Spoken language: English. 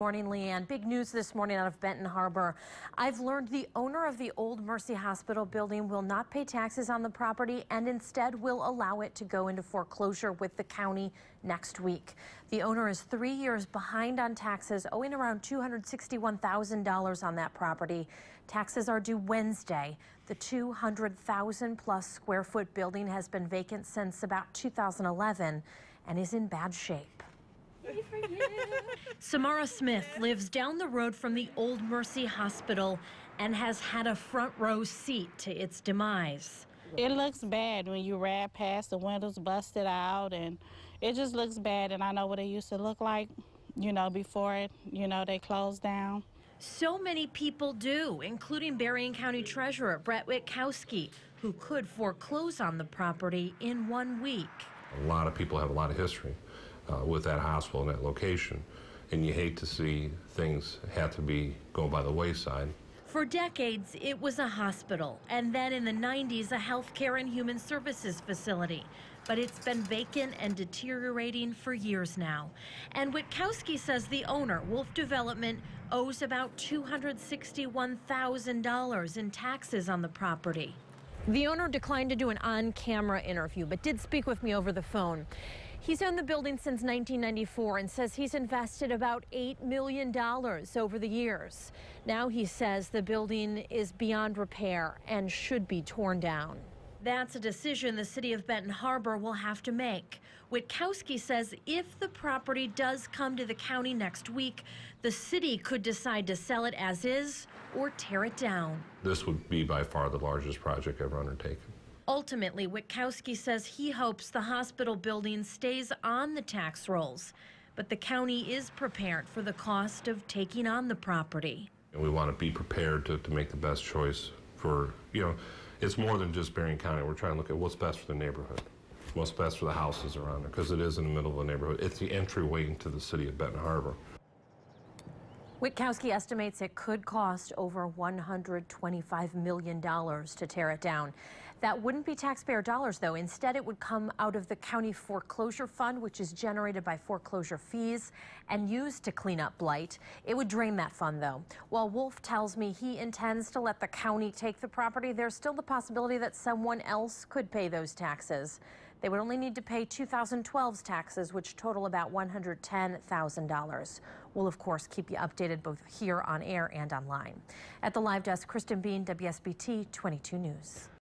Morning, Leanne. Big news this morning out of Benton Harbor. I've learned the owner of the old Mercy Hospital building will not pay taxes on the property and instead will allow it to go into foreclosure with the county next week. The owner is 3 years behind on taxes, owing around $261,000 on that property. Taxes are due Wednesday. The 200,000 plus square foot building has been vacant since about 2011 and is in bad shape. Samara Smith lives down the road from the old Mercy Hospital and has had a front row seat to its demise. It looks bad when you ride past, the windows busted out, and it just looks bad. And I know what it used to look like, before they closed down. So many people do, including Berrien County Treasurer Brett Witkowski, who could foreclose on the property in 1 week. A lot of people have a lot of history with that hospital and that location, and you hate to see things have to be going by the wayside. For decades, it was a hospital, and then in the 90s, a healthcare and human services facility. But it's been vacant and deteriorating for years now. And Witkowski says the owner, Wolf Development, owes about $261,000 in taxes on the property. The owner declined to do an on-camera interview, but did speak with me over the phone. He's owned the building since 1994 and says he's invested about $8 million over the years. Now he says the building is beyond repair and should be torn down. That's a decision the city of Benton Harbor will have to make. Witkowski says if the property does come to the county next week, the city could decide to sell it as is or tear it down. This would be by far the largest project ever undertaken. Ultimately, Witkowski says he hopes the hospital building stays on the tax rolls, but the county is prepared for the cost of taking on the property. And we want to be prepared to make the best choice for, it's more than just Berrien County. We're trying to look at what's best for the neighborhood, what's best for the houses around there, because it is in the middle of the neighborhood. It's the entryway into the city of Benton Harbor. Witkowski estimates it could cost over $125 million to tear it down. That wouldn't be taxpayer dollars, though. Instead, it would come out of the county foreclosure fund, which is generated by foreclosure fees and used to clean up blight. It would drain that fund, though. While Wolf tells me he intends to let the county take the property, there's still the possibility that someone else could pay those taxes. They would only need to pay 2012's taxes, which total about $110,000. We'll, of course, keep you updated both here on air and online. At the live desk, Kristen Bean, WSBT 22 News.